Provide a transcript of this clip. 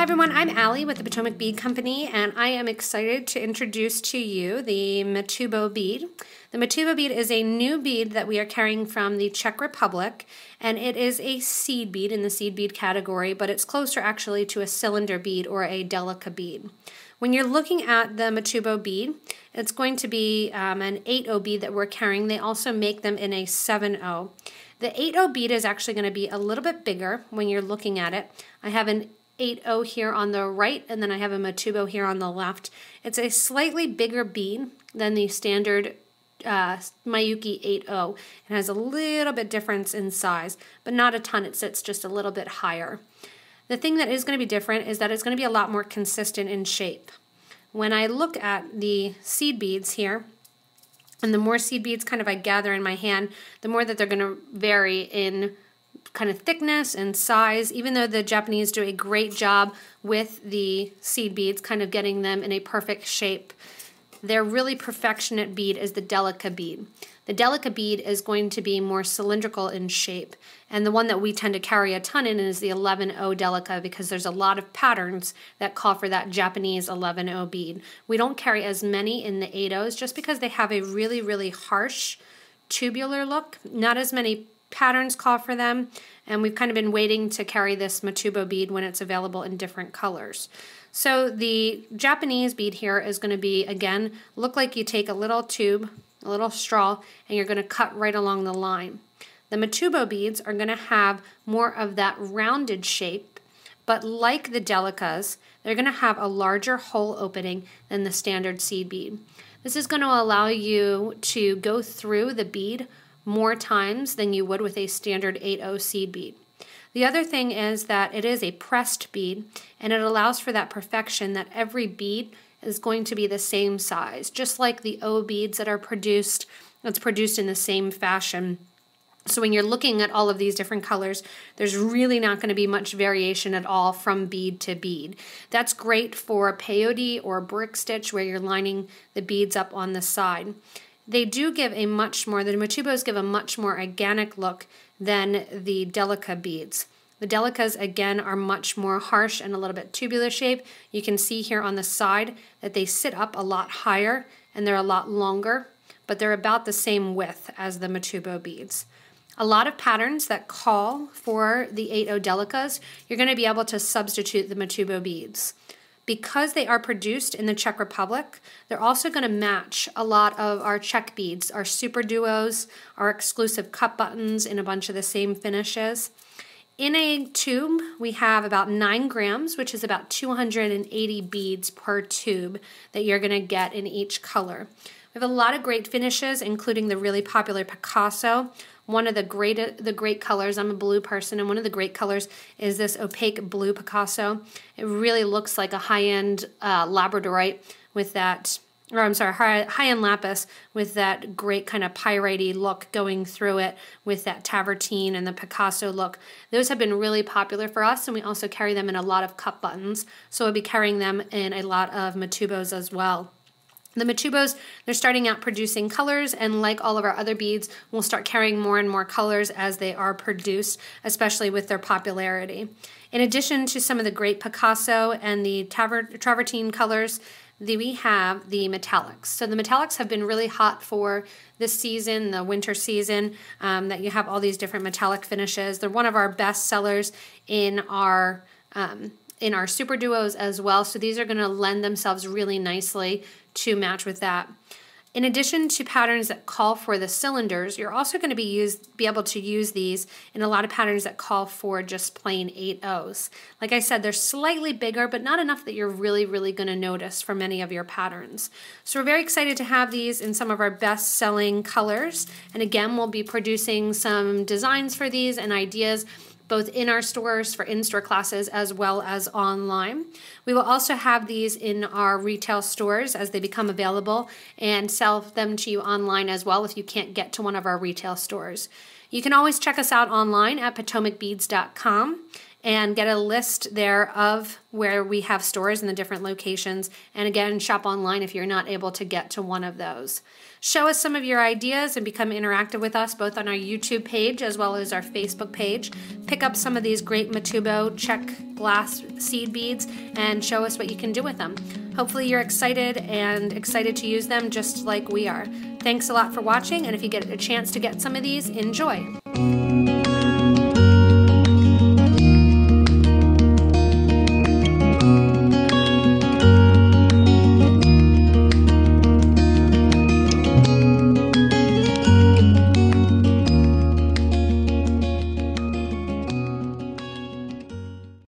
everyone, I'm Allie with the Potomac Bead Company, and I am excited to introduce to you the Matubo bead. The Matubo bead is a new bead that we are carrying from the Czech Republic, and it is a seed bead in the seed bead category, but it's closer actually to a cylinder bead or a delica bead. When you're looking at the Matubo bead, it's going to be an 8/0 bead that we're carrying. They also make them in a 7/0. The 8/0 bead is actually going to be a little bit bigger when you're looking at it. I have an 8/0 here on the right, and then I have a Matubo here on the left. It's a slightly bigger bead than the standard Miyuki 8/0. It has a little bit difference in size, but not a ton. It sits just a little bit higher. The thing that is going to be different is that it's going to be a lot more consistent in shape. When I look at the seed beads here, and the more seed beads kind of I gather in my hand, the more that they're going to vary in kind of thickness and size, even though the Japanese do a great job with the seed beads, kind of getting them in a perfect shape. Their really perfectionate bead is the delica bead. The delica bead is going to be more cylindrical in shape, and the one that we tend to carry a ton in is the 11/0 delica because there's a lot of patterns that call for that Japanese 11/0 bead. We don't carry as many in the 8/0s just because they have a really, really harsh tubular look. Not as many patterns call for them, and we've kind of been waiting to carry this Matubo bead when it's available in different colors. So the Japanese bead here is going to be, again, look like you take a little tube, a little straw, and you're going to cut right along the line. The Matubo beads are going to have more of that rounded shape, but like the delicas, they're going to have a larger hole opening than the standard seed bead. This is going to allow you to go through the bead more times than you would with a standard 8/0 seed bead. The other thing is that it is a pressed bead, and it allows for that perfection that every bead is going to be the same size, just like the O beads that are produced, it's produced in the same fashion. So when you're looking at all of these different colors, there's really not going to be much variation at all from bead to bead. That's great for peyote or brick stitch where you're lining the beads up on the side. They do give a much more, the Matubos give a much more organic look than the delica beads. The delicas, again, are much more harsh and a little bit tubular shape. You can see here on the side that they sit up a lot higher and they're a lot longer, but they're about the same width as the Matubo beads. A lot of patterns that call for the 8/0 delicas, you're going to be able to substitute the Matubo beads. Because they are produced in the Czech Republic, they're also going to match a lot of our Czech beads, our super duos, our exclusive cup buttons in a bunch of the same finishes. In a tube, we have about 9 grams, which is about 280 beads per tube that you're going to get in each color. We have a lot of great finishes, including the really popular Picasso. One of the great colors, I'm a blue person, and one of the great colors is this opaque blue Picasso. It really looks like a high-end labradorite with that, or I'm sorry, high-end lapis with that great kind of pyrite-y look going through it with that tavertine and the Picasso look. Those have been really popular for us, and we also carry them in a lot of cup buttons, so we'll be carrying them in a lot of Matubos as well. The Matubos, they're starting out producing colors, and like all of our other beads, we'll start carrying more and more colors as they are produced, especially with their popularity. In addition to some of the great Picasso and the travertine colors, we have the metallics. So the metallics have been really hot for this season, the winter season, that you have all these different metallic finishes. They're one of our best sellers in our super duos as well, so these are going to lend themselves really nicely to match with that. In addition to patterns that call for the cylinders, you're also going to be able to use these in a lot of patterns that call for just plain 8/0s. Like I said, they're slightly bigger, but not enough that you're really, really going to notice for many of your patterns. So we're very excited to have these in some of our best-selling colors, and again, we'll be producing some designs for these and ideas both in our stores for in-store classes as well as online. We will also have these in our retail stores as they become available and sell them to you online as well if you can't get to one of our retail stores. You can always check us out online at potomacbeads.com, and get a list there of where we have stores in the different locations. And again, shop online if you're not able to get to one of those. Show us some of your ideas and become interactive with us both on our YouTube page as well as our Facebook page. Pick up some of these great Matubo Czech glass seed beads and show us what you can do with them. Hopefully you're excited to use them just like we are. Thanks a lot for watching, and if you get a chance to get some of these, enjoy.